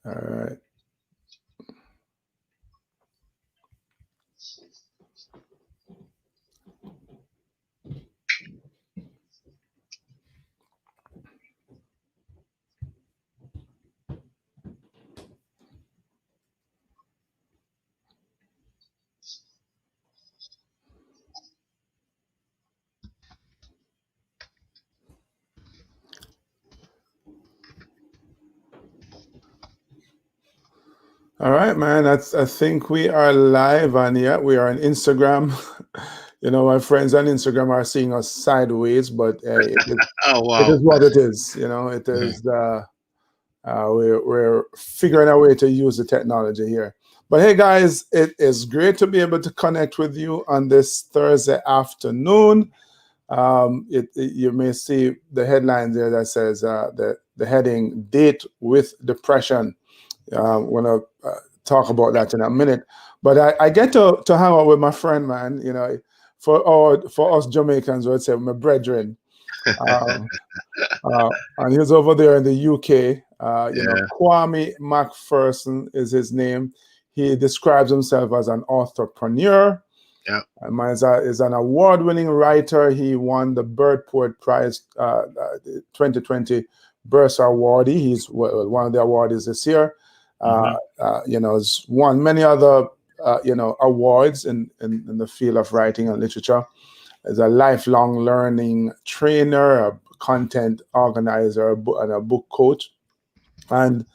All right. All right, man. I think we are live, and yeah, we are on Instagram. My friends on Instagram are seeing us sideways, but Oh it wow. is what it is. It Mhm. is. We're figuring a way to use the technology here. But hey, guys, it is great to be able to connect with you on this Thursday afternoon. You may see the headline there that says the heading "Date with Depression." Want to talk about that in a minute. But I get to hang out with my friend, man. For us Jamaicans, we'd say my brethren. Um, and he's over there in the UK. Yeah. Kwame McPherson is his name. He describes himself as an entrepreneur. Yeah. Man is an award-winning writer. He won the Bird Poet Prize 2020 Bursa awardee. He's one of the awardees this year. Hmm. Has won many other awards in the field of writing and literature. As a lifelong learning trainer, a content organizer, and a book coach. And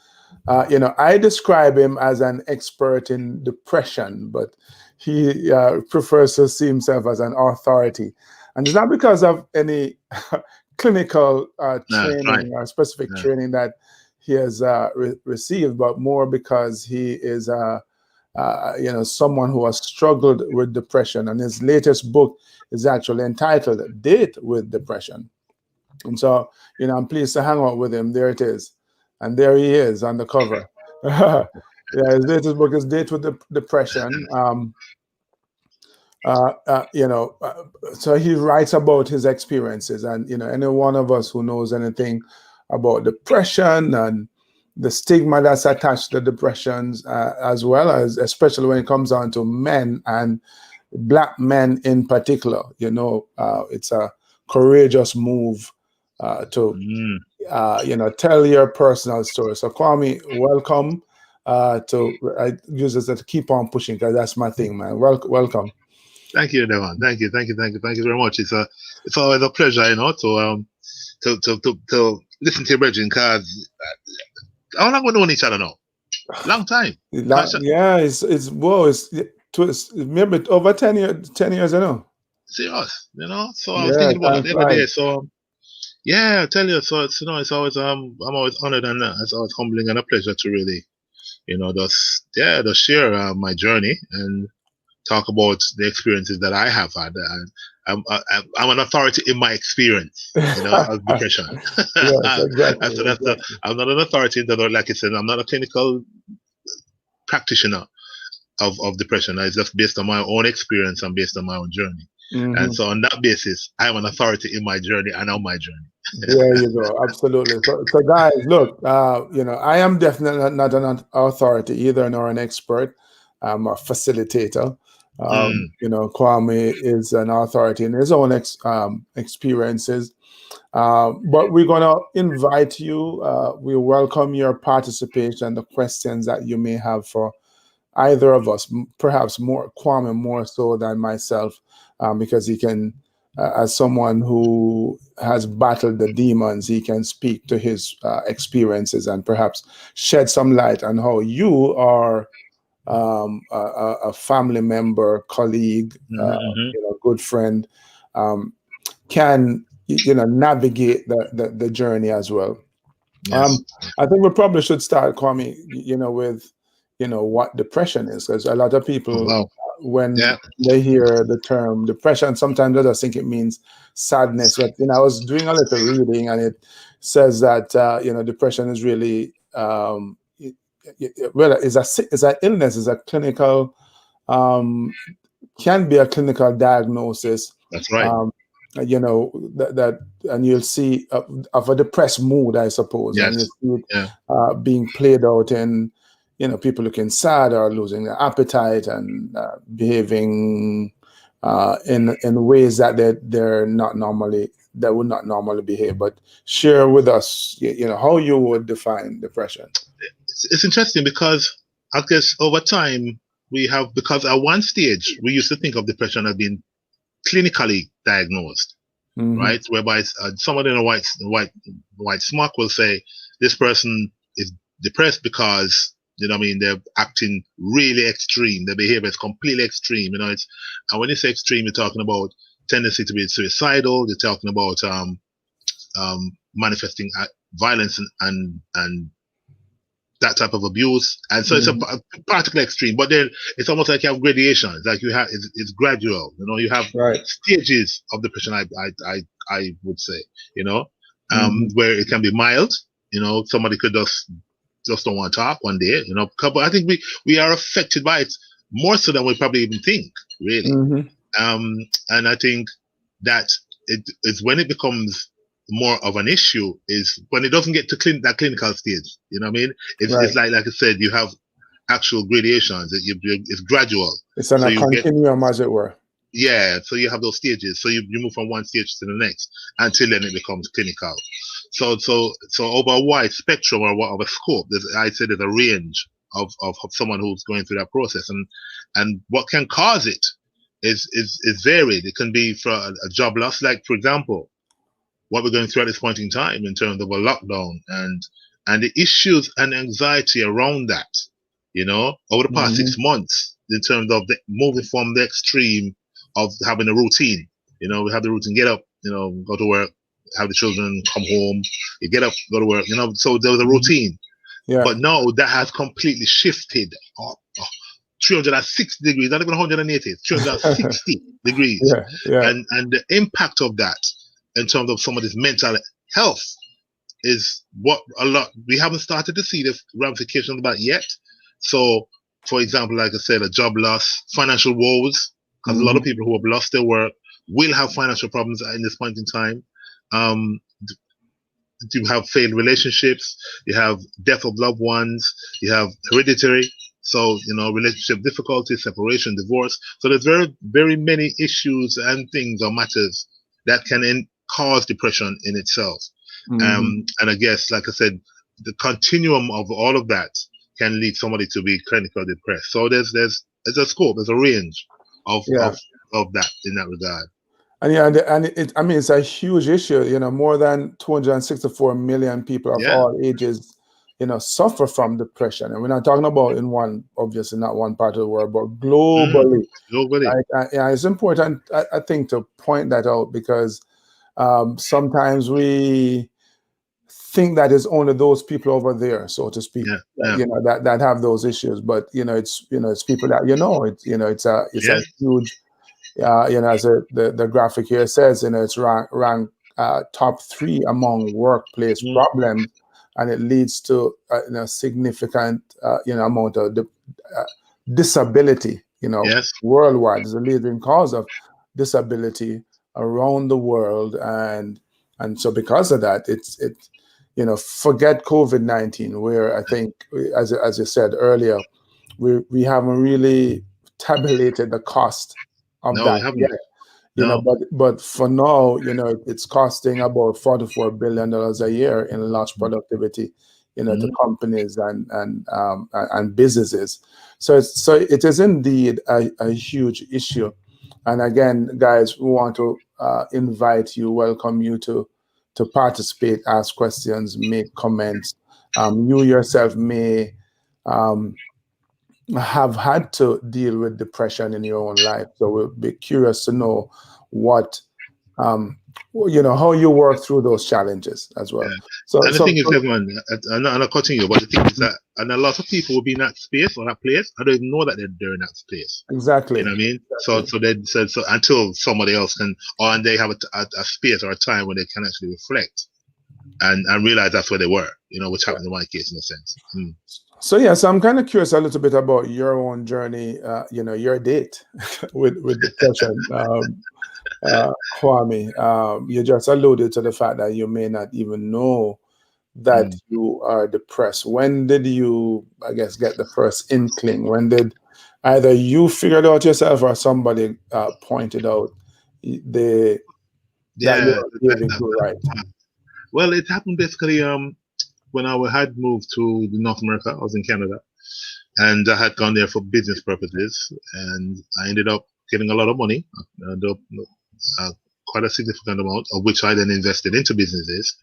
I describe him as an expert in depression, but he prefers to see himself as an authority. And it's not because of any clinical No, that's right. training or specific Yeah. training that he has received, but more because he is someone who has struggled with depression. And his latest book is actually entitled Date with Depression. And so, I'm pleased to hang out with him. There it is. And there he is on the cover. Yeah, his latest book is Date with Depression. So he writes about his experiences. And, any one of us who knows anything about depression and the stigma that's attached to depressions, as well as, especially when it comes down to men and Black men in particular, it's a courageous move to Mm. tell your personal story. So Kwame, welcome. I use this to keep on pushing because that's my thing, man. Welcome. Thank you, Devon. Thank you very much. It's always a pleasure, to listen to your brethren, because how long we known each other now? Long time. Gosh, Yeah, it's maybe over 10 years. 10 years, I know. serious, So I was Yeah, thinking about that time the other day. flies. So yeah, I tell you, so it's always I'm always honored, and it's always humbling and a pleasure to really, just share my journey and talk about the experiences that I have had. And I'm an authority in my experience, of depression. Yes, exactly, So exactly. I'm not an authority in the, like I said, I'm not a clinical practitioner of depression. It's just based on my own experience and based on my own journey. And Hmm. so on that basis, I'm an authority in my journey and on my journey. There you go. Absolutely. So guys, look, I am definitely not an authority either, nor an expert. I'm a facilitator. Mm, Kwame is an authority in his own experiences. But we're going to invite you. We welcome your participation, the questions that you may have for either of us, perhaps more Kwame more so than myself, because he can, as someone who has battled the demons, he can speak to his experiences and perhaps shed some light on how you are a family member, colleague, mm-hmm. good friend, um, can navigate the journey as well. Yes. I think we probably should start, Kwame, with what depression is, because a lot of Oh, people, wow. when Yeah. they hear the term depression, sometimes they just think it means sadness. But I was doing a little reading, and it says that depression is really well, is an illness, is a clinical, um, can be a clinical diagnosis. That's right. Um, and you'll see of a depressed mood, I suppose, and you Yes. see Yeah. it being played out in, people looking sad or losing their appetite and behaving in ways that they're not normally, that would not normally behave. But share with us, how you would define depression. It's interesting because I guess over time we have, because at one stage we used to think of depression as being clinically diagnosed, Mm-hmm. right? Whereby someone in a white smock will say this person is depressed because what I mean, they're acting really extreme. Their behavior is completely extreme. And when you say extreme, you're talking about tendency to be suicidal. You're talking about manifesting violence and that type of abuse. And so it's a particular extreme, but then it's almost like you have gradations. Like you have, it's gradual. You have Right. stages of depression. I would say, where it can be mild. Somebody could just don't want to talk one day. But I think we are affected by it more so than we probably even think, really. And I think that it's when it becomes more of an issue is when it doesn't get to that clinical stage. You know what I mean? It's like I said, you have actual gradations. It's gradual. It's on a continuum, as it were. Yeah, so you have those stages. So you move from one stage to the next until then it becomes clinical. So over a wide spectrum or of a scope, I'd say there's a range of someone who's going through that process, and what can cause it is varied. It can be for a job loss, like for example, what we're going through at this point in time in terms of a lockdown and the issues and anxiety around that, over the past 6 months, in terms of moving from the extreme of having a routine. We have the routine, get up, go to work, have the children come home, you get up, go to work, so there was a routine. Yeah. But now that has completely shifted 360 degrees, not even 180, 360 degrees. Yeah. And the impact of that in terms of somebody's mental health is what we haven't started to see the ramifications of that yet. So, for example, like I said, a job loss, financial woes, because a lot of people who have lost their work will have financial problems in this point in time. You have failed relationships, you have death of loved ones, you have hereditary, so relationship difficulties, separation, divorce. So there's very, very many issues and things or matters that can cause depression in itself. And I guess, like I said, the continuum of all of that can lead somebody to be clinically depressed. So there's a scope, there's a range of that in that regard. And it's a huge issue. More than 264 million people of all ages, suffer from depression, and we're not talking about obviously not one part of the world, but globally. It's important, I think, to point that out, because sometimes we think that it's only those people over there, so to speak, that have those issues. But it's people that it's a huge. As the graphic here says, it's ranked top 3 among workplace problems, and it leads to significant amount of disability. Worldwide, is a leading cause of disability around the world, and so because of that, it's forget COVID-19, where I think, as you said earlier, we haven't really tabulated the cost of that yet. But for now, it's costing about $44 billion a year in lost productivity, to companies and businesses. So it is indeed a huge issue. And again, guys, we want to welcome you to participate, ask questions, make comments. You yourself may have had to deal with depression in your own life, so we'll be curious to know what how you work through those challenges as well. So the thing is, everyone, I'm not cutting you, but the thing is that, and a lot of people will be in that space or that place, I don't even know that they're in that space. Exactly. You know what I mean? Exactly. So until somebody else can, and they have a space or a time when they can actually reflect and realize that's where they were, which happened in my case in a sense. So so I'm kind of curious a little bit about your own journey, your date with depression. Kwame, you just alluded to the fact that you may not even know that Mm. you are depressed. When did you, I guess, get the first inkling? When did either you figured out yourself or somebody pointed out the that you Yeah. are behaving too right? Well, it happened basically when I had moved to North America. I was in Canada, and I had gone there for business purposes, and I ended up getting a lot of money, uh, quite a significant amount, of which I then invested into businesses.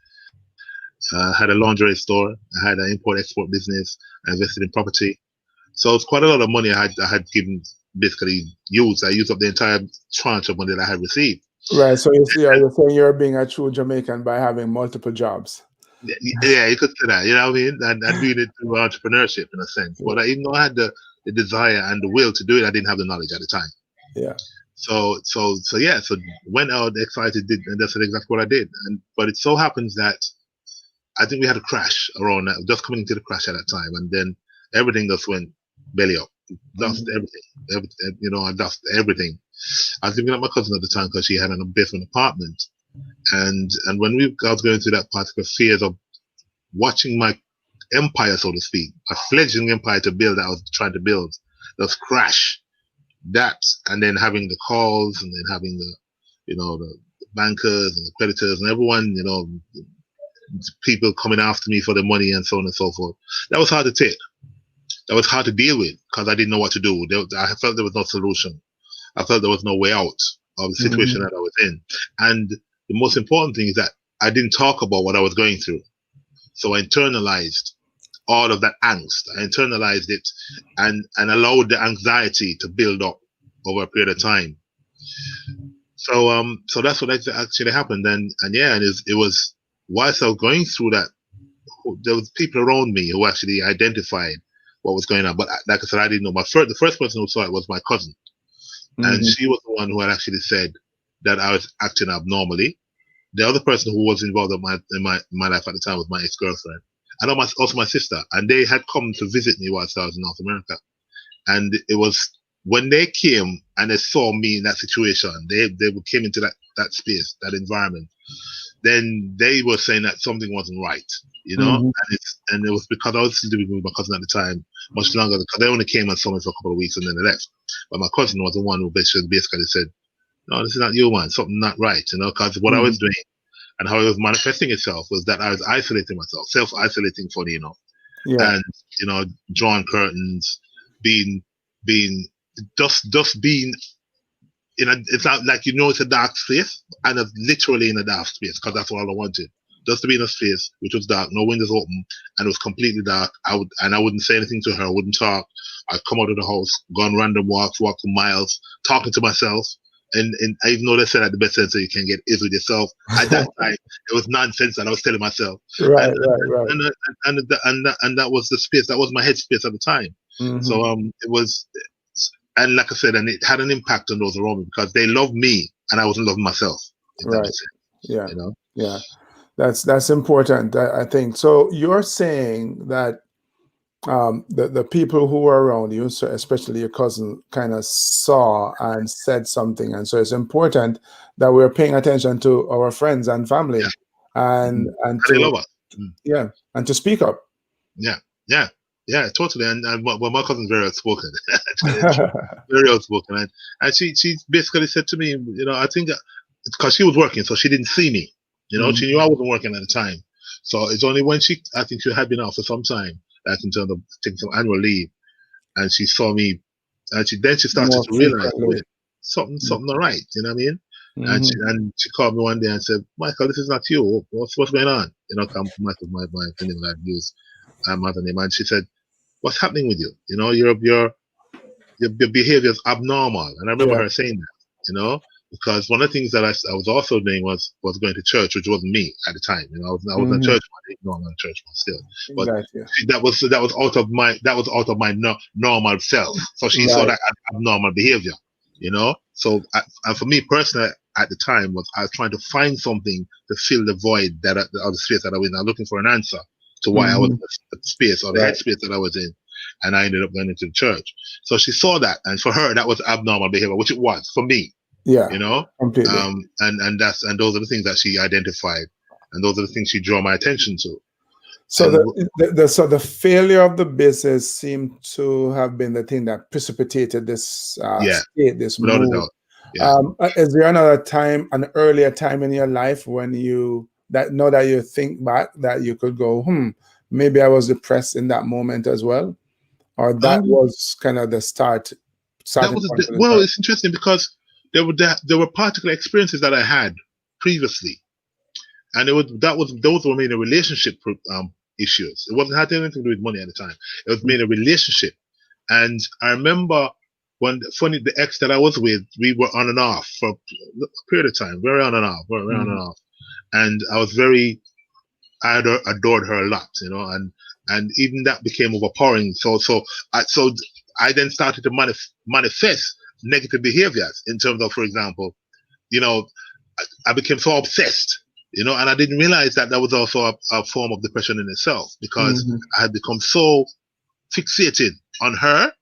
I had a lingerie store, I had an import-export business, I invested in property. So it's quite a lot of money I had given basically used. I used up the entire tranche of money that I had received. Right. So you're saying you're being a true Jamaican by having multiple jobs. Yeah, you could say that. You know what I mean? And doing it through entrepreneurship in a sense. But even though I had the desire and the will to do it, I didn't have the knowledge at the time. Yeah. So yeah. So went out excited, did, and that's exactly what I did. But it so happens that I think we had a crash around that, just coming into the crash at that time, and then everything just went belly up, lost everything. I lost everything. I was living at my cousin at the time because she had an basement apartment, and when I was going through that particular phase of watching my empire, so to speak, a fledgling empire to build that I was trying to build, just crash. That, and then having the calls, and then having the bankers and the creditors and everyone, people coming after me for the money and so on and so forth. That was hard to take. That was hard to deal with because I didn't know what to do. I felt there was no solution. I felt there was no way out of the situation that I was in. And the most important thing is that I didn't talk about what I was going through. So I internalized all of that angst. I internalized it and allowed the anxiety to build up over a period of time. So that's what actually happened. And it was whilst I was going through that, there was people around me who actually identified what was going on. But like I said, I didn't know. The first person who saw it was my cousin, and she was the one who had actually said that I was acting abnormally. The other person who was involved in my life at the time was my ex-girlfriend, and also my sister, and they had come to visit me whilst I was in North America. And it was when they came and they saw me in that situation, they came into that space, that environment. Then they were saying that something wasn't right, and it was because I was still living with my cousin at the time much longer, because they only came and saw me for a couple of weeks and then they left. But my cousin was the one who basically said, "No, this is not you, man. Something not right," because what I was doing and how it was manifesting itself was that I was isolating myself, self-isolating, funny enough, and drawing curtains, being just being it's not like it's a dark space, and it's literally in a dark space because that's all I wanted, just to be in a space which was dark, no windows open, and it was completely dark. I wouldn't say anything to her, I wouldn't talk. I'd come out of the house, go on random walks, walk for miles, talking to myself. And even though they said that the best answer you can get is with yourself, at that time it was nonsense that I was telling myself. Right. And that was the space, that was my headspace at the time. So it was. And like I said, and it had an impact on those around me because they loved me and I wasn't loving myself. Right. Yeah. Yeah. That's important, I think. So you're saying that the people who were around you, so especially your cousin, kind of saw and said something, and so it's important that we're paying attention to our friends and family, and they love us. And to speak up. Yeah, totally. And my cousin's very outspoken, very outspoken, and she basically said to me, I think because she was working, so she didn't see me. She knew I wasn't working at the time. So it's only when I think she had been out for some time, like in terms of taking some annual leave, and she saw me, and she started to realize something not right. You know what I mean? And she called me one day and said, "Michael, this is not you. What's going on?" Michael, my opinion, I've used mother name, and she said, "What's happening with you? Your behavior is abnormal." And I remember her saying that, because one of the things that I was also doing was going to church, which wasn't me at the time. I was a church man. No, I'm not a church man still, but that was out of my normal self. So she saw that abnormal behavior, So and for me personally, at the time, I was trying to find something to fill the void or the space that I was in. I was looking for an answer to why I was in the space or the headspace that I was in, and I ended up going into the church. So she saw that, and for her, that was abnormal behavior, which it was for me. Yeah, you know, completely. and those are the things that she identified, and those are the things she drew my attention to. So And the failure of the business seemed to have been the thing that precipitated this yeah, state, this without a move. doubt, yeah. Is there another time, an earlier time in your life when you that now that you think back that you could go, maybe I was depressed in that moment as well, or that Um, was kind of the that starting was point for the well, journey? it's interesting because there were particular experiences that I had previously, and those were mainly relationship issues. It wasn't had anything to do with money at the time. It was mainly relationship. And I remember when the ex that I was with, we were on and off for a period of time, very on and off, very on and Mhm. off. And I adored her a lot, and even that became overpowering. So I then started to manifest negative behaviors in terms of, for example, you know, I became so obsessed, and I didn't realize that that was also a form of depression in itself, because Mhm. I had become so fixated on her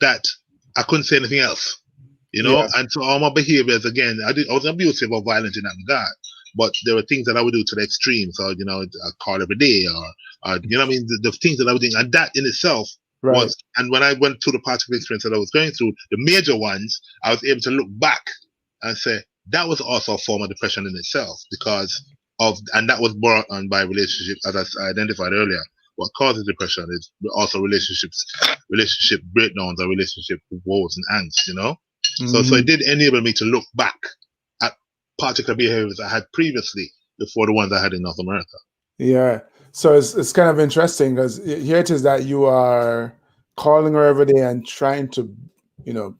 that I couldn't say anything else, Yeah. and so all my behaviors, again, I was abusive or violent in that regard, but there were things that I would do to the extreme. So, I call every day, or what I mean, the things that I would do, and that in itself Right. was, and when I went through the particular experience that I was going through, the major ones, I was able to look back and say that was also a form of depression in itself, and that was brought on by relationship, as I identified earlier. What causes depression is also relationship breakdowns, or relationship woes and angst. So it Mhm. did enable me to look back at particular behaviors I had previously before the ones I had in North America. Yeah. So it's kind of interesting because here it is that you are calling her every day and trying to,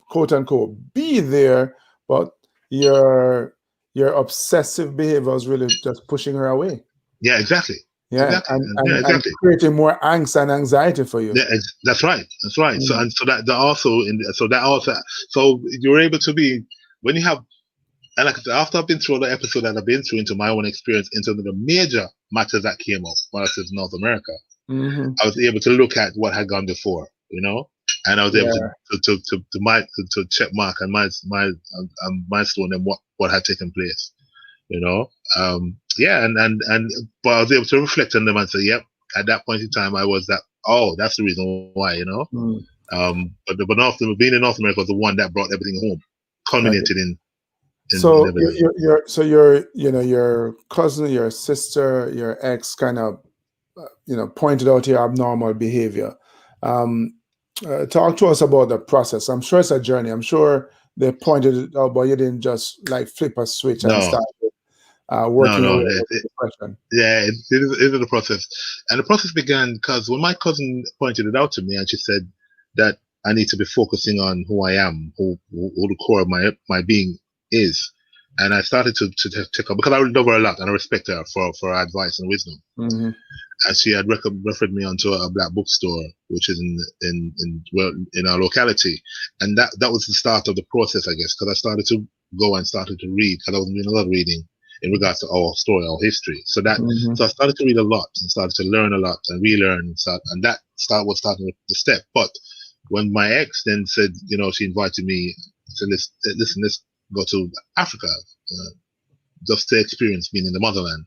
quote unquote, be there, but your your obsessive behavior is really just pushing her away. Yeah, exactly. Yeah, Exactly. and Exactly. creating more angst and anxiety for you. Yeah, that's right. That's right. So Mm. and so that also so you're able to be, when you have, and like I said, after I've been through the episode that I've been through, into my own experience, into the major matters that came up while I was in North America, Hmm. I was able to look at what had gone before, and I was able Yeah. to check mark and milestone and what had taken place, you know. Yeah, and but I was able to reflect on them and say, yep, at that point in time, I was that. Oh, that's the reason why. Mm. But being in North America was the one that brought everything home, Okay. culminated in So everything. your cousin, your sister, your ex kind of pointed out your abnormal behavior. Um, talk to us about the process. I'm sure it's a journey. I'm sure they pointed it out, but you didn't just like flip a switch and No, start no, working your no. way out of depression. Yeah, it is a process, and the process began because when my cousin pointed it out to me, and she said that I need to be focusing on who I am, who the core of my being is, and I started to take up, because I love her a lot and I respect her for her advice and wisdom. Hmm. And she had referred me onto a black bookstore, which is in our locality, and that was the start of the process, I guess, because I started to go and started to read, because I was doing a lot of reading in regards to our story, our history. Hmm. So I started to read a lot and started to learn a lot and relearn, and that was starting the step. But when my ex then said, she invited me to listen, let's go to Africa, just to experience being in the motherland.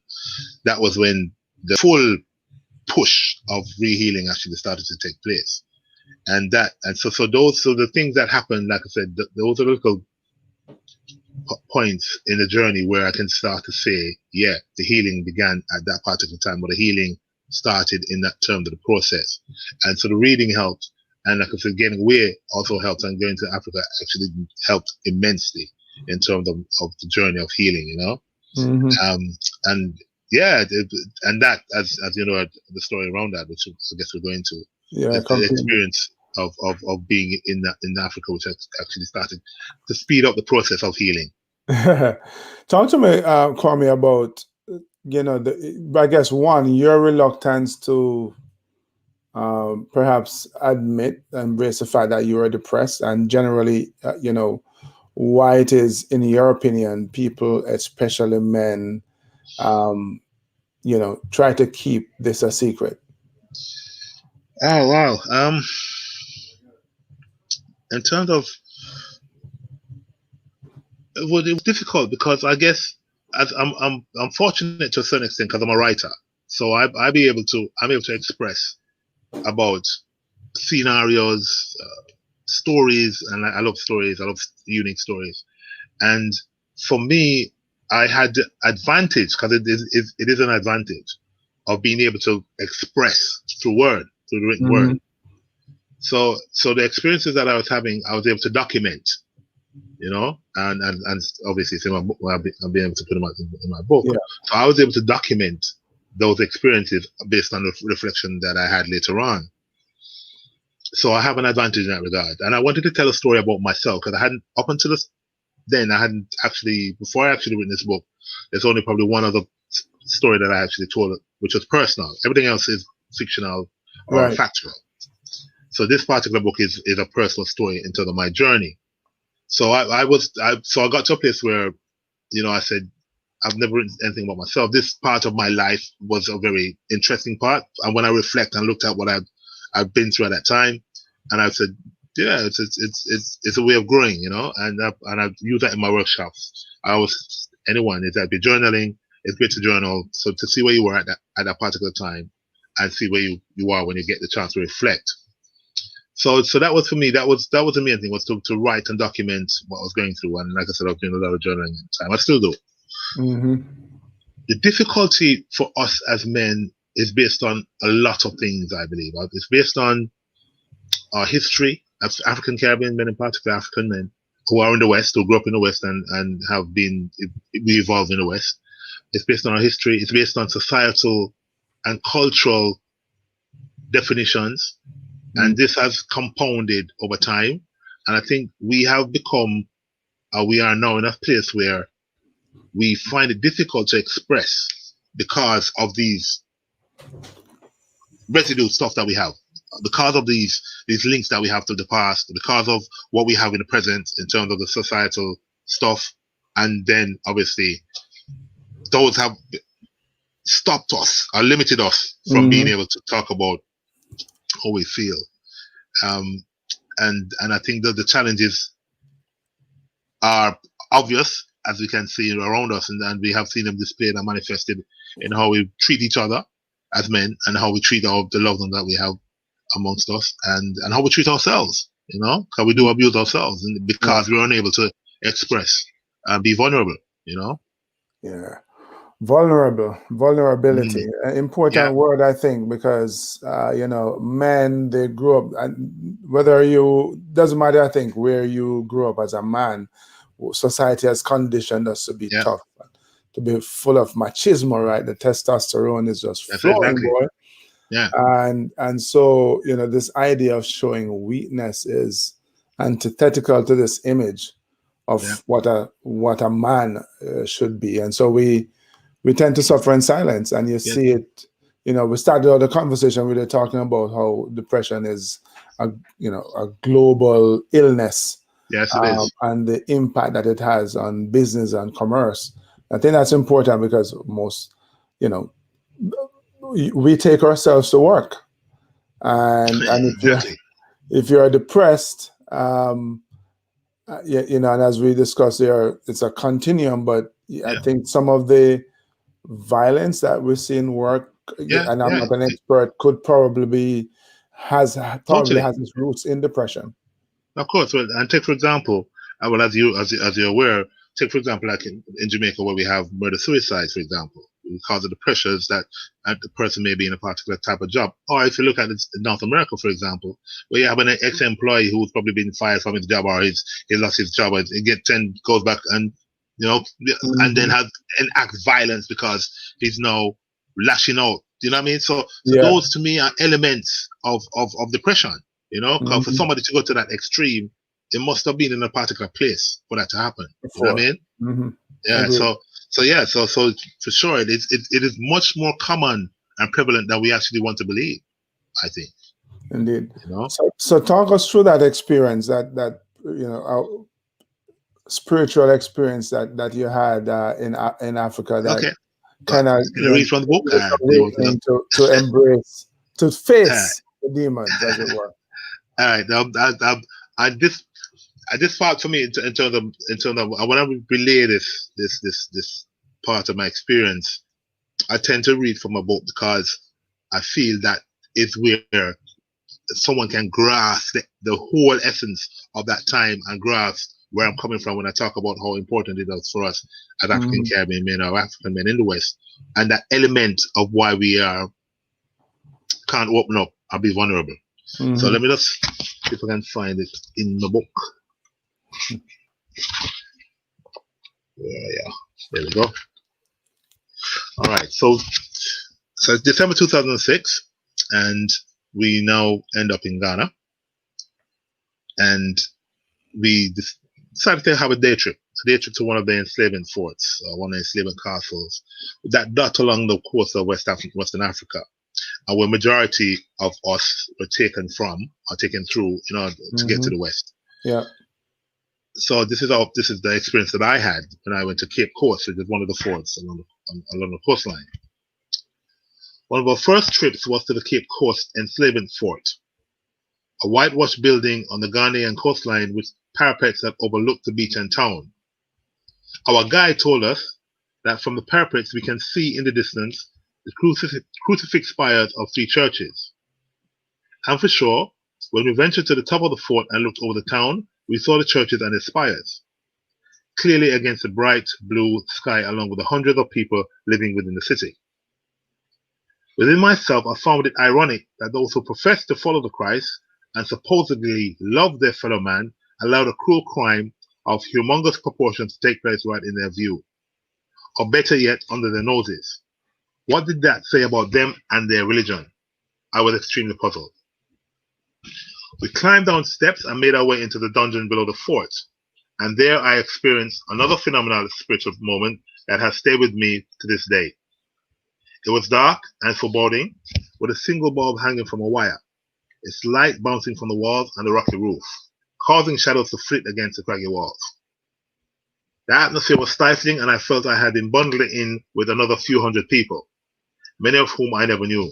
That was when the full push of rehealing actually started to take place. So the things that happened, like I said, those are little points in the journey where I can start to say, yeah, the healing began at that particular time, or the healing started in that term of the process. And so the reading helped, and like I said, getting away also helped, and going to Africa actually helped immensely in terms of the journey of healing. Hmm. Um, and yeah, and that, as you know, the story around that, which I guess we're going to, Yeah, the completely. experience of being in Africa, which actually started to speed up the process of healing. Talk to me, call me about I guess one, your reluctance to perhaps admit, embrace the fact that you are depressed, and generally, why it is, in your opinion, people, especially men, um, try to keep this a secret. Oh wow. In terms of Well, it was difficult because I guess as I'm fortunate to a certain extent because I'm a writer, so I'm able to express about scenarios, stories, and I love stories. I love unique stories. And for me, I had the advantage because it is an advantage of being able to express through the written word. Mhm. So the experiences that I was having, I was able to document, and obviously it's in my book. I'll be able to put them out in my book. Yeah. So I was able to document those experiences based on the reflection that I had later on. So I have an advantage in that regard. And I wanted to tell a story about myself because I hadn't, up until then, I hadn't actually, before I actually written this book, there's only probably one other story that I actually told, which was personal. Everything else is fictional or Right. factual. So this particular book is a personal story in terms of my journey. So I got to a place where, I said, I've never written anything about myself. This part of my life was a very interesting part. And when I reflect and looked at what I've been through at that time, and I said, yeah, it's a way of growing, and I've used that in my workshops. Anyone, is that be journaling, it's great to journal. So to see where you were at that particular time and see where you are when you get the chance to reflect. So that was for me. That was the main thing, was to write and document what I was going through. And like I said, I was doing a lot of journaling at the time. I still do. Mm-hmm. The difficulty for us as men is based on a lot of things, I believe. It's based on our history, African Caribbean men, in particular African men who are in the West, who grew up in the West and have we evolved in the West. It's based on our history. It's based on societal and cultural definitions. And this has compounded over time. And I think we have become, we are now in a place where we find it difficult to express because of these residue stuff that we have, because of these links that we have to the past, because of what we have in the present in terms of the societal stuff. And then obviously those have stopped us or limited us from being able to talk about how we feel. And I think that the challenges are obvious, as we can see around us, and we have seen them displayed and manifested in how we treat each other as men, and how we treat the loved ones that we have amongst us, and how we treat ourselves, because we do abuse ourselves because we're unable to express and be vulnerable, Yeah. Vulnerability, an important word, I think, because men, they grew up, and doesn't matter, I think, where you grew up as a man, society has conditioned us to be tough, to be full of machismo, right? The testosterone is just flowing, boy. Yeah. And so, this idea of showing weakness is antithetical to this image of what a man should be. And so we tend to suffer in silence, and you see it. We started out the conversation really talking about how depression is a global illness. Yes, it is. And the impact that it has on business and commerce. I think that's important because most, we take ourselves to work, and if you're depressed, and as we discussed there, it's a continuum. But I think some of the violence that we see in work, and I'm not an expert, could probably has its roots in depression. Of course, and take for example, as you're aware, take for example, like in Jamaica, where we have murder-suicides, for example, because of the pressures that the person may be in a particular type of job. Or if you look at North America, for example, where you have an ex-employee who's probably been fired from his job, or he lost his job, and goes back and and then enact violence because he's now lashing out. You know what I mean? So those to me are elements of depression. Because for somebody to go to that extreme, it must have been in a particular place for that to happen. You know what I mean? Mm-hmm. Yeah. So for sure, it is much more common and prevalent than we actually want to believe, I think. Indeed. So talk us through that experience, that our spiritual experience that you had in Africa. That kind of read from the book to embrace, to face the demons, as it were. All right. this part for me in terms of when I relay this part of my experience, I tend to read from a book because I feel that is where someone can grasp the whole essence of that time and grasp where I'm coming from when I talk about how important it is for us as African Caribbean men or African men in the West, and that element of why we can't open up and be vulnerable. So let me just see if I can find it in the book. Yeah, there we go. All right, so it's December 2006, and we now end up in Ghana, and we decided to have a day trip to one of the enslavement forts, one of the enslavement castles that dot along the coast of Western Africa, and where majority of us were taken through in order to get to the West. Yeah. So this is the experience that I had when I went to Cape Coast, which is one of the forts along the coastline. One of our first trips was to the Cape Coast Enslavement Fort, a whitewashed building on the Ghanaian coastline with parapets that overlooked the beach and town. Our guide told us that from the parapets we can see in the distance the crucifix spires of 3 churches. And for sure, when we ventured to the top of the fort and looked over the town, we saw the churches and their spires, clearly against the bright blue sky along with the hundreds of people living within the city. Within myself, I found it ironic that those who profess to follow the Christ and supposedly love their fellow man allowed a cruel crime of humongous proportions to take place right in their view, or better yet, under their noses. What did that say about them and their religion? I was extremely puzzled. We climbed down steps and made our way into the dungeon below the fort, and there I experienced another phenomenal spiritual moment that has stayed with me to this day. It was dark and foreboding, with a single bulb hanging from a wire, its light bouncing from the walls and the rocky roof, causing shadows to flit against the craggy walls. The atmosphere was stifling, and I felt I had been bundled in with another few hundred people, many of whom I never knew,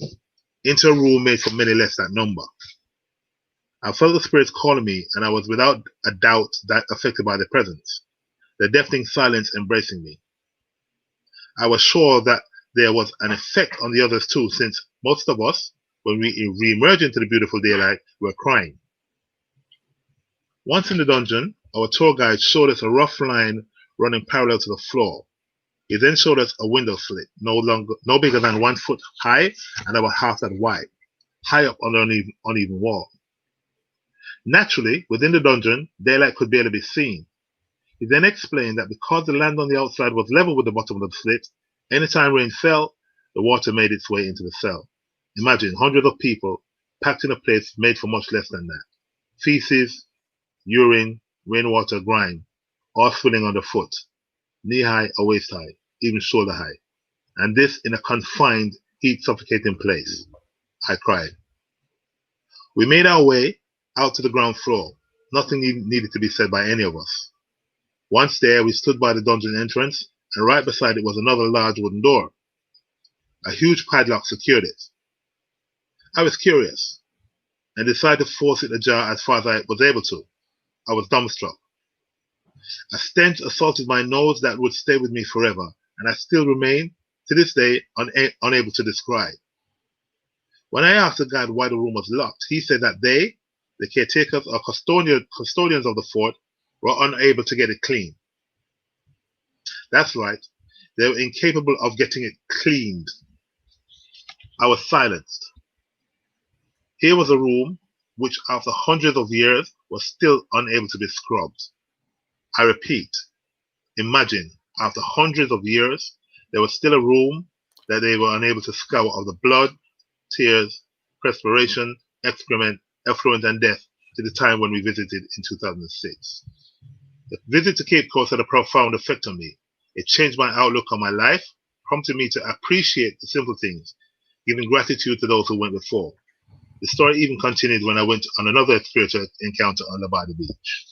into a room made from many less than number. I felt the spirits calling me, and I was without a doubt that affected by their presence, the deafening silence embracing me. I was sure that there was an effect on the others too, since most of us, when we re-emerged into the beautiful daylight, were crying. Once in the dungeon, our tour guide showed us a rough line running parallel to the floor. He then showed us a window slit, no bigger than 1 foot high and about half that wide, high up on an uneven wall. Naturally, within the dungeon, daylight could barely be seen. He then explained that because the land on the outside was level with the bottom of the slit, anytime rain fell, the water made its way into the cell. Imagine hundreds of people packed in a place made for much less than that. Feces, urine, rainwater, grime, all swilling underfoot, knee-high or waist-high, even shoulder-high. And this in a confined, heat-suffocating place. I cried. We made our way out to the ground floor. Nothing needed to be said by any of us. Once there, we stood by the dungeon entrance, and right beside it was another large wooden door. A huge padlock secured it. I was curious, and decided to force it ajar as far as I was able to. I was dumbstruck. A stench assaulted my nose that would stay with me forever, and I still remain, to this day, unable to describe. When I asked the guide why the room was locked, he said that they, the caretakers or custodians of the fort, were unable to get it clean. That's right, they were incapable of getting it cleaned. I was silenced. Here was a room which, after hundreds of years, was still unable to be scrubbed. I repeat, imagine, after hundreds of years, there was still a room that they were unable to scour of the blood, tears, perspiration, excrement, effluent, and death to the time when we visited in 2006. The visit to Cape Coast had a profound effect on me. It changed my outlook on my life, prompted me to appreciate the simple things, giving gratitude to those who went before. The story even continued when I went on another spiritual encounter on Labadi Beach.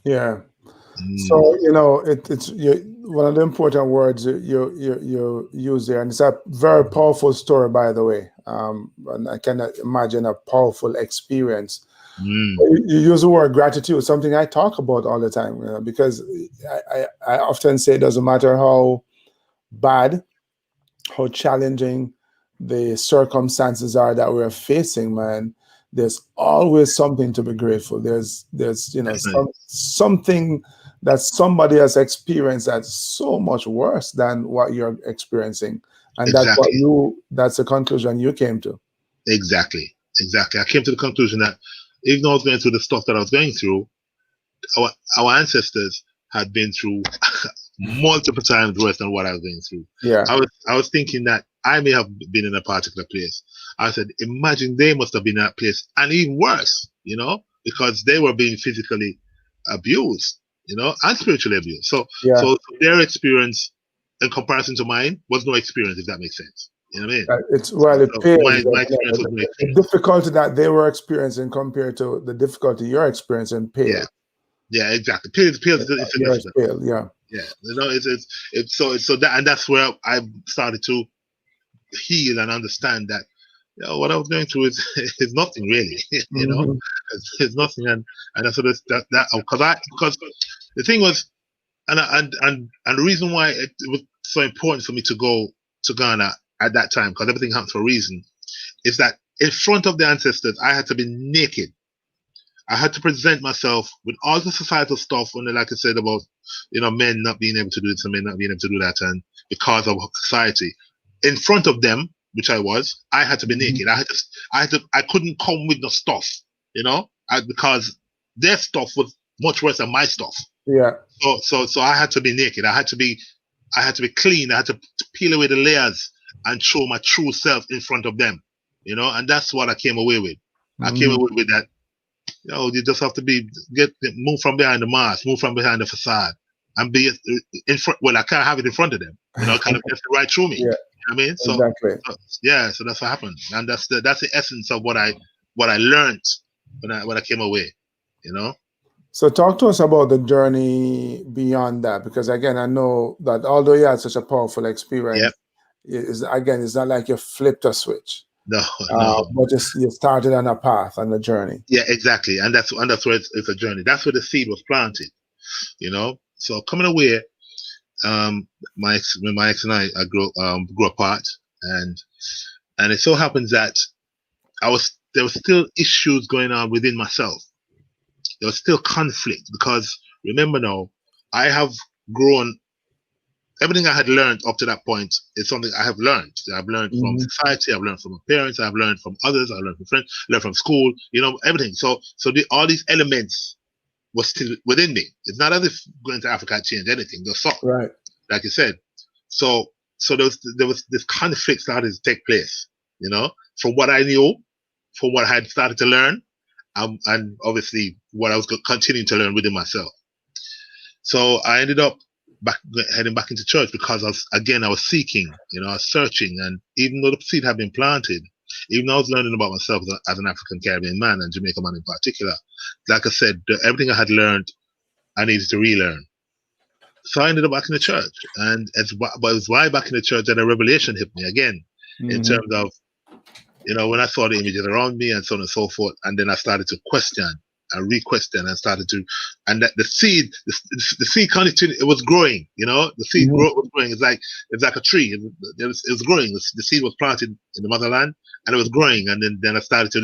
Yeah. So it's one of the important words you use there, and it's a very powerful story, by the way. And I cannot imagine a powerful experience. You use the word gratitude, something I talk about all the time, because I often say it doesn't matter how bad, how challenging the circumstances are that we're facing, man. There's always something to be grateful. There's something that somebody has experienced that's so much worse than what you're experiencing, and that's the conclusion you came to. Exactly. I came to the conclusion that even though I was going through the stuff that I was going through, our ancestors had been through multiple times worse than what I was going through. Yeah. I was thinking that I may have been in a particular place. I said, imagine they must have been in that place, and even worse, because they were being physically abused, and spiritually abused. So their experience in comparison to mine was no experience, if that makes sense. You know what I mean? It's it pales. My experience was no experience. The difficulty that they were experiencing compared to the difficulty you're experiencing pales. Yeah, exactly. Pales. Yeah. Yeah, so that, and that's where I started to heal and understand that what I was going through is nothing really. It's nothing, and that's sort of that because the thing was, and the reason why it was so important for me to go to Ghana at that time, because everything happened for a reason, is that in front of the ancestors I had to be naked. I had to present myself with all the societal stuff, and like I said about, men not being able to do this and men not being able to do that, and because of society, in front of them, which I was, I had to be naked. I couldn't come with no stuff, because their stuff was much worse than my stuff. Yeah. So I had to be naked. I had to be clean. I had to peel away the layers and show my true self in front of them, and that's what I came away with. I came away with that. You just have to move from behind the mask, move from behind the facade, and be in front. Well, I can't have it in front of them. Kind of gets right through me. Yeah. You know what I mean? So, exactly. So that's what happened, and that's the essence of what I learned when I came away. So talk to us about the journey beyond that, because again, I know that although you had such a powerful experience, it's not like you flipped a switch. No. But you started on a path, on a journey. Yeah, exactly, and that's where it's a journey. That's where the seed was planted. So coming away, my ex and I grew apart, and it so happens that there was still issues going on within myself. There was still conflict, because remember now, I have grown. Everything I had learned up to that point is something I have learned. I've learned from society, I've learned from my parents, I've learned from others, I've learned from friends, learned from school, everything. So all these elements were still within me. It's not as if going to Africa changed anything. There's something, right, like you said. So there was this conflict started to take place, from what I knew, from what I had started to learn, and obviously what I was continuing to learn within myself. So I ended up heading back into church, because I was seeking, I was searching, and even though the seed had been planted, even though I was learning about myself as an African Caribbean man and Jamaican man in particular, like I said, everything I had learned, I needed to relearn. So I ended up back in the church, and it was why back in the church that a revelation hit me again, in terms of, when I saw the images around me and so on and so forth, and then I started to question and re-question and started to, and that the seed continued, it was growing, the seed was growing. It's like a tree. It was growing. The seed was planted in the motherland, and it was growing. And then I started to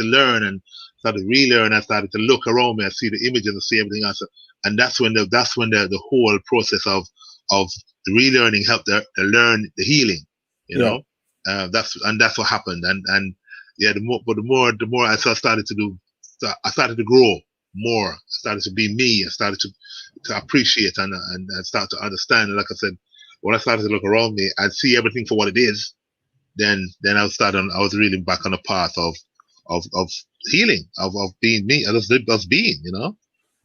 learn and started to relearn. I started to look around me and see the images and see everything else. And that's when the whole process of the relearning helped to learn the healing, that's what happened. And the more I started to do, I started to grow more. I started to be me. I started to appreciate and start to understand. And like I said, when I started to look around me and see everything for what it is, then I was really back on the path of healing, of being me, and just being,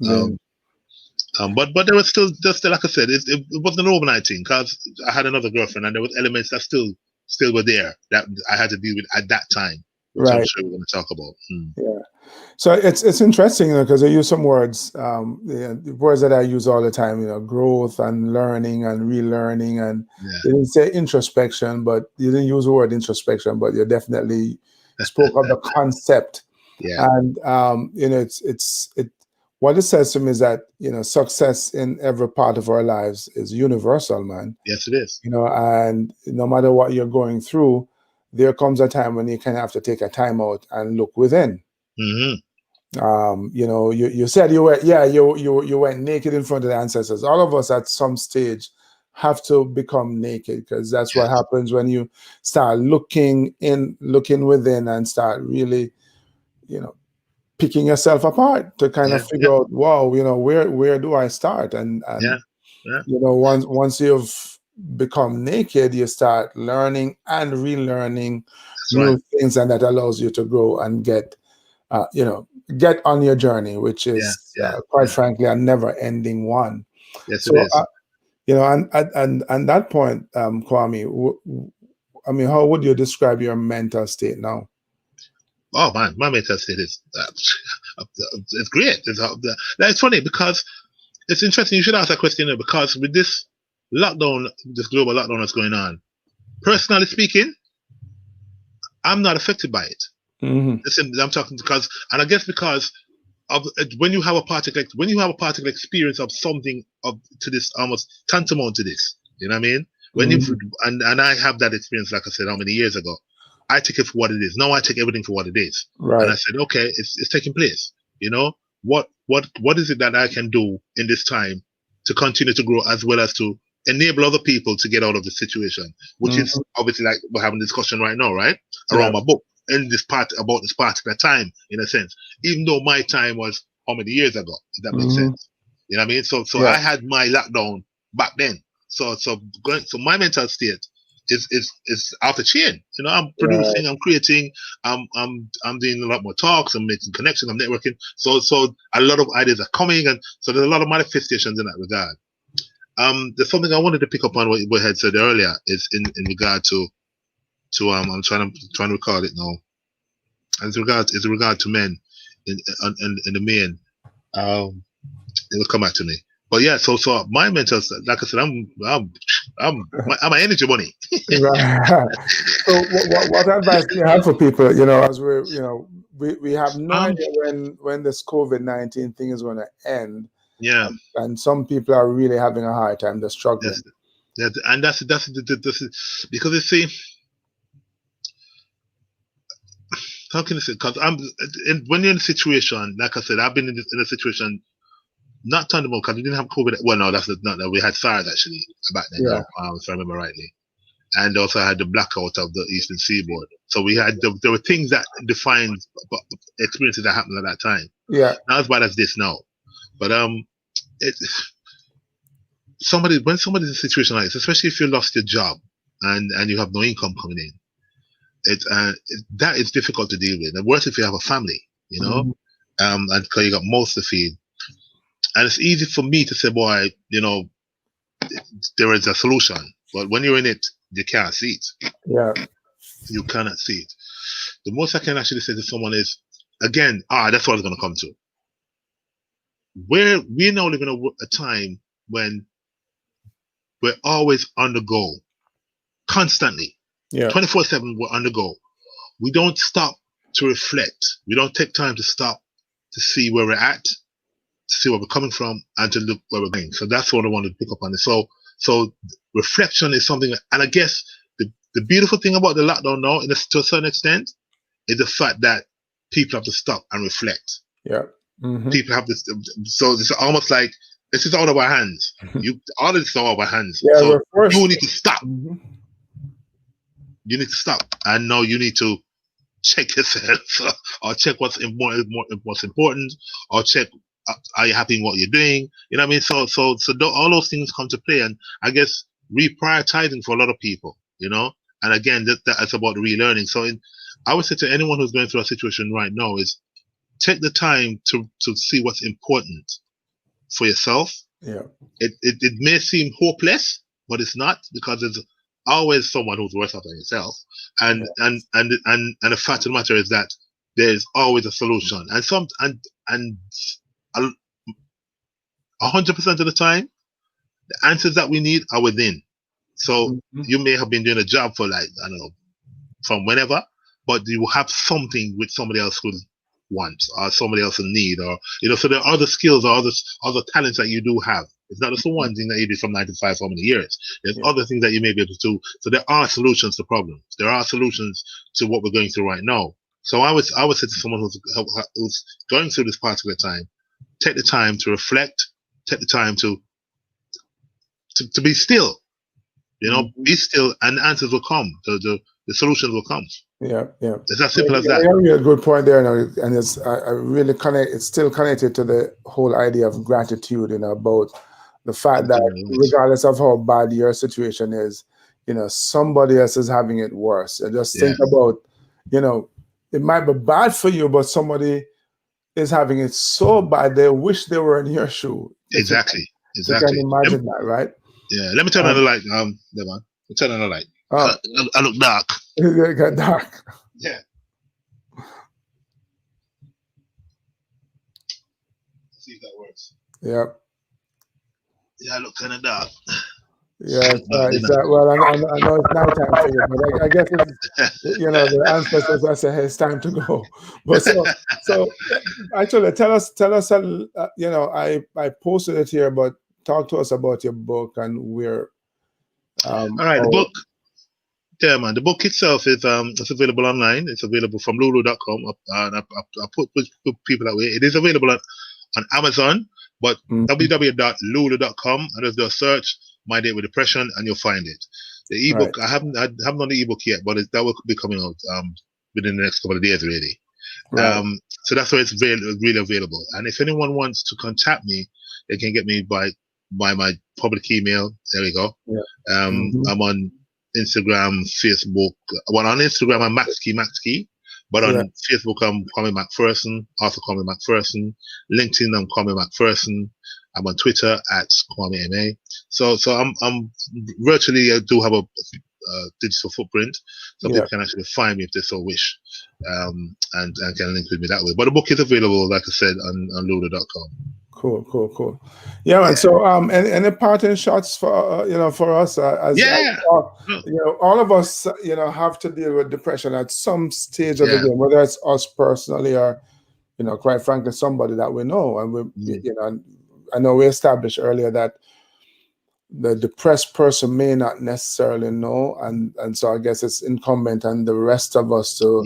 But there was still, just like I said, it wasn't an overnight thing, because I had another girlfriend, and there was elements that still were there that I had to deal with at that time. Right. So I'm sure we're going to talk about. Yeah. So it's interesting, because I use some words, the words that I use all the time, growth and learning and relearning, and you didn't say introspection, but you didn't use the word introspection, but you definitely spoke of the concept Yeah. And what it says to me is that success in every part of our lives is universal, man. Yes, it is. And no matter what you're going through, there comes a time when you kind of have to take a time out and look within. Mm-hmm. You said you went naked in front of the ancestors. All of us at some stage have to become naked, because that's what happens when you start looking within and start really, picking yourself apart to kind of figure out, wow, where do I start? And once you've become naked, you start learning and relearning new things, and that allows you to grow and get on your journey, which is quite frankly a never-ending one. Yes, So, it is. and that point, Kwame, I mean, how would you describe your mental state now? Oh man, my mental state is it's great. It's funny because it's interesting. You should ask that question because with this lockdown, this global lockdown that's going on, personally speaking, I'm not affected by it. Listen, I'm talking because, and I guess because of when you have a particular experience of something to this almost tantamount to this, you know what I mean? When you and I have that experience, like I said, how many years ago, I take it for what it is. Now I take everything for what it is, and I said, okay, it's taking place. What is it that I can do in this time to continue to grow, as well as to enable other people to get out of the situation, which is obviously like we're having a discussion right now, right? Around my book. In this part about this particular time, in a sense, even though my time was how many years ago, if that makes sense. You know what I mean? So I had my lockdown back then. So my mental state is out of chain. I'm producing, I'm creating, I'm doing a lot more talks, I'm making connections, I'm networking. So a lot of ideas are coming, and so there's a lot of manifestations in that regard. There's something I wanted to pick up on what you had said earlier is in regard to I'm trying to recall it now. As regard to men in the main, it will come back to me. But yeah, so my mental, like I said, I'm an energy bunny. Right. So what advice do you have for people? As we have no idea when this COVID-19 thing is going to end. Yeah. And some people are really having a hard time. They're struggling. And that's because you see. How can I say? Because when you're in a situation, like I said, I've been in a situation, not tangible because we didn't have COVID. Well, no, that's not that. We had SARS actually back then, if I remember rightly, and also had the blackout of the Eastern Seaboard. So we had there were things that defined experiences that happened at that time. Yeah, not as bad as this now, but when somebody's in a situation like this, especially if you lost your job and you have no income coming in. That is difficult to deal with. The worse if you have a family, and because you got mouths to feed, and it's easy for me to say, boy, there is a solution, but when you're in it, you can't see it. Yeah, you cannot see it. The most I can actually say to someone is, again, that's what I was going to come to. We're now living a time when we're always on the go, constantly. 24/7 we're on the go. We don't stop to reflect. We don't take time to stop to see where we're at, to see where we're coming from, and to look where we're going. So that's what I wanted to pick up on. So reflection is something, and I guess the beautiful thing about the lockdown now, to a certain extent, is the fact that people have to stop and reflect. Yeah. People have this. So it's almost like this is out of our hands. All this is out of our hands. Yeah, so you need to stop. You need to stop, and now you need to check yourself, or check what's important, or check are you happy in what you're doing? You know what I mean? So all those things come to play, and I guess reprioritizing for a lot of people, And again, that's about relearning. So I would say to anyone who's going through a situation right now is take the time to see what's important for yourself. Yeah. It may seem hopeless, but it's not, because there's always someone who's worse off than yourself, and the fact of the matter is that there's always a solution, and 100% of the time the answers that we need are within. So you may have been doing a job for, like, I don't know, from whenever, but you have something with somebody else who's want, or somebody else in need, or so there are other skills or other talents that you do have. It's not just the one thing that you did from 9 to 5 for many years. There's other things that you may be able to do. So there are solutions to problems. There are solutions to what we're going through right now. So I would say to someone who's going through this particular time, take the time to reflect, take the time to be still. Be still, and the answers will come. The solutions will come. Yeah. It's as simple as that. Yeah, a good point there, and it's I really it's still connected to the whole idea of gratitude, about the fact that regardless of how bad your situation is, somebody else is having it worse. And just think about, it might be bad for you, but somebody is having it so bad they wish they were in your shoe. Exactly. You can imagine that, right? Yeah. Let me turn on the light. Turn on the light. I look dark. It got dark. Yeah. Let's see if that works. Yep. Yeah, I look kind of dark. Yeah, well, I know it's nighttime for you, but I guess it's, the ancestors I say, hey, it's time to go. But so actually, tell us, I posted it here, but talk to us about your book and where. All right, the book. Yeah, man. The book itself is it's available online. It's available from lulu.com. And I put people that way. It is available on Amazon, but www.lulu.com, and just do a search My Date with Depression, and you'll find it. The ebook, I haven't done the ebook yet, but that will be coming out within the next couple of days, really. Right. So that's where it's really available. And if anyone wants to contact me, they can get me by my public email. There we go. Yeah. I'm on Instagram, Facebook. Well, on Instagram, I'm Maxkey. But on Facebook, I'm Kwame McPherson. Also Kwame McPherson. LinkedIn, I'm Kwame McPherson. I'm on Twitter at Kwame MA. So I'm virtually, I do have a digital footprint, so people can actually find me if they so wish, and can link with me that way. But the book is available, like I said, on Lulu.com. Cool. Yeah, man. So, any parting shots for for us as all of us, have to deal with depression at some stage of the game, whether it's us personally or, quite frankly, somebody that we know. And we, I know we established earlier that the depressed person may not necessarily know, and so I guess it's incumbent on the rest of us to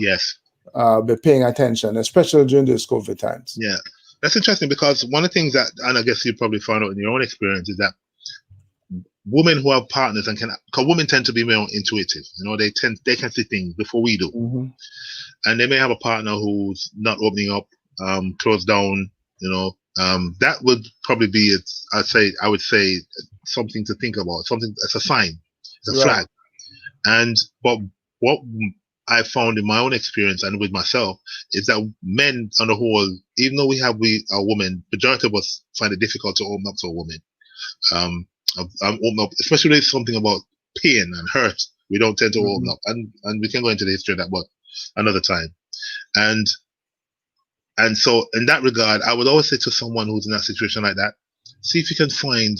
be paying attention, especially during these COVID times. Yeah. That's interesting, because one of the things that, and I guess you probably found out in your own experience, is that women who have partners because women tend to be more intuitive. They can see things before we do, and they may have a partner who's not opening up, closed down. That would probably be I would say something to think about. Something that's a sign, it's a flag. But what I found in my own experience and with myself is that men on the whole, even though we are women, majority of us find it difficult to open up to a woman. Open up, especially when it's something about pain and hurt. We don't tend to open up, and we can go into the history of that, but another time. And so in that regard, I would always say to someone who's in that situation like that, see if you can find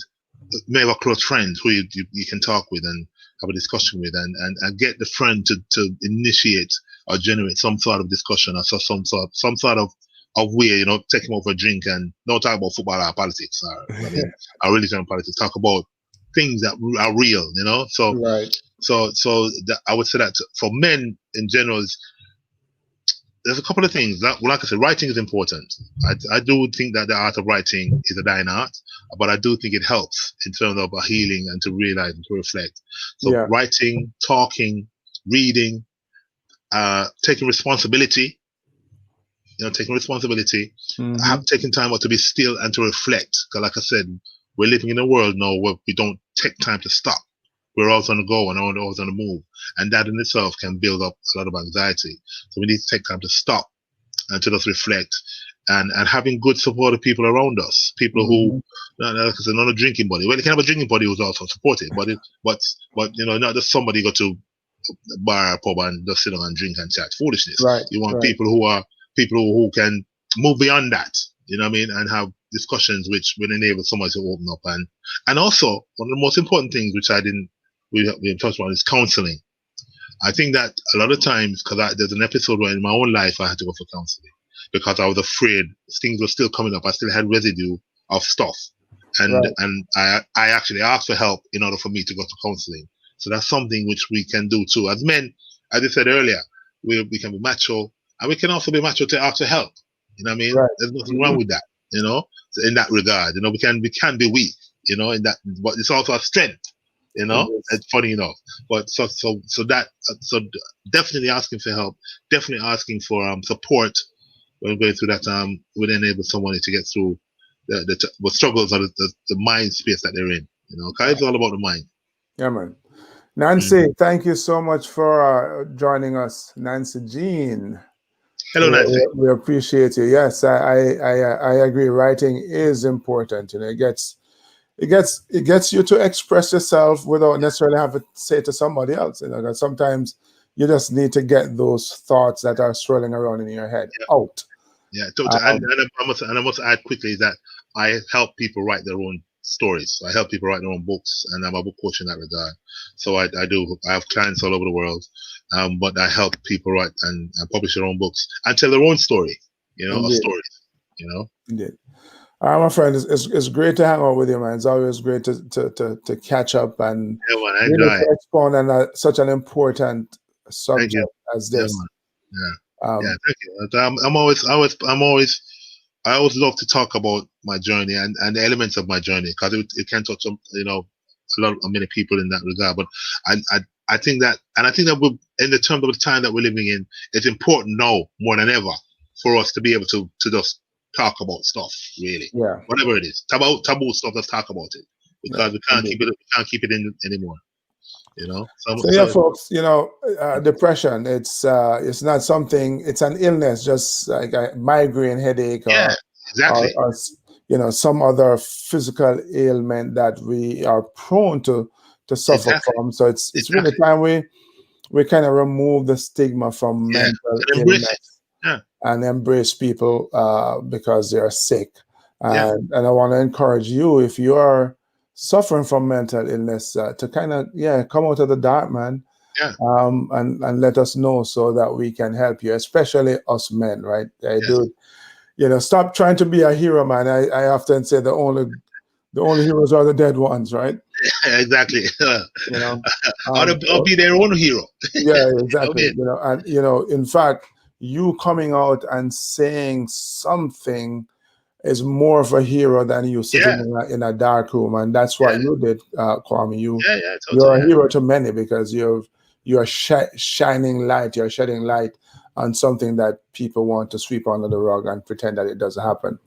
maybe a close friend who you can talk with and have a discussion with, and get the friend to initiate or generate some sort of discussion, or some sort of way, take him over a drink and not talk about football or politics or religion and politics. Talk about things that are real, So I would say that for men in general, there's a couple of things that, like I said, writing is important. I do think that the art of writing is a dying art, but I do think it helps in terms of a healing and to realize and to reflect. So writing, talking, reading, taking responsibility, taking time out to be still and to reflect. Because like I said, we're living in a world now where we don't take time to stop. We're always on the go and always on the move. And that in itself can build up a lot of anxiety. So we need to take time to stop and to just reflect, and having good supportive people around us. People who, like I said, not a drinking buddy. Well, you can have a drinking buddy who's also supportive, but not just somebody go to a bar or pub and just sit down and drink and chat. Foolishness. Right. You want people who can move beyond that, and have discussions which will enable someone to open up. And also, one of the most important things which we have touched on is counseling. I think that a lot of times, because there's an episode where in my own life I had to go for counseling, because I was afraid things were still coming up. I still had residue of stuff, and Right. I actually asked for help in order for me to go to counseling. So that's something which we can do too. As men, as I said earlier, we can be macho, and we can also be macho to ask for help. You know what I mean? Right. There's nothing wrong with that. You know, so in that regard, you know, we can be weak. You know, in that, but it's also a strength. You know, Yes. it's funny enough. But so definitely asking for help, definitely asking for support when going through that would enable somebody to get through the struggles or the mind space that they're in. You know, because it's all about the mind. Yeah, man. Nancy, thank you so much for joining us, Nancy Jean. Hello, Nancy. We appreciate you. Yes, I agree. Writing is important. You know, it gets you to express yourself without necessarily having to say it to somebody else. You know, 'cause sometimes you just need to get those thoughts that are swirling around in your head out. Yeah, totally. And I must add quickly that I help people write their own stories. I help people write their own books, and I'm a book coach in that regard. So I do. I have clients all over the world, but I help people write and publish their own books and tell their own story. You know, of stories. You know. Indeed. My friend, it's great to hang out with you, man. It's always great to catch up and to expound on such an important subject as this. Thank you. I always love to talk about my journey and the elements of my journey because it can touch many people in that regard. But I think that we're, in the terms of the time that we're living in, it's important now more than ever for us to be able to just talk about stuff, really. Yeah. Whatever it is, taboo stuff. Let's talk about it because we can't keep it in anymore. You know. So folks, you know, depression. It's not something. It's an illness, just like a migraine, headache, exactly. or you know, some other physical ailment that we are prone to suffer from. So it's really time we kind of remove the stigma from mental illness and embrace people because they are sick. And I want to encourage you, if you are suffering from mental illness, to kind of come out of the dark, man. And let us know so that we can help you, especially us men, right? Do, you know, stop trying to be a hero, man. I often say the only heroes are the dead ones, right? Yeah, exactly. You know, I'll be their own hero. Yeah, exactly. You know, and you know, in fact, you coming out and saying something is more of a hero than you sitting in a dark room, and that's what you did, Kwame. You're a hero to many because you're shining light. You're shedding light on something that people want to sweep under the rug and pretend that it doesn't happen.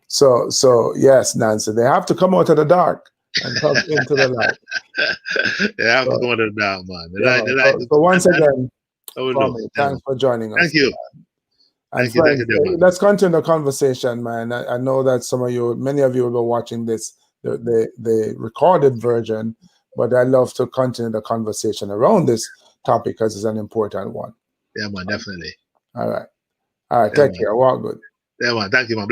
So yes, Nancy, they have to come out of the dark and come into the light. They have to go into the dark, man. So once again, Kwame, thanks for joining us. Thank you. And friends, let's continue the conversation, man. I know that many of you will be watching this, the recorded version, but I love to continue the conversation around this topic because it's an important one. Yeah, man, definitely. All right. Take care. Walk good. Yeah, man. Thank you, man.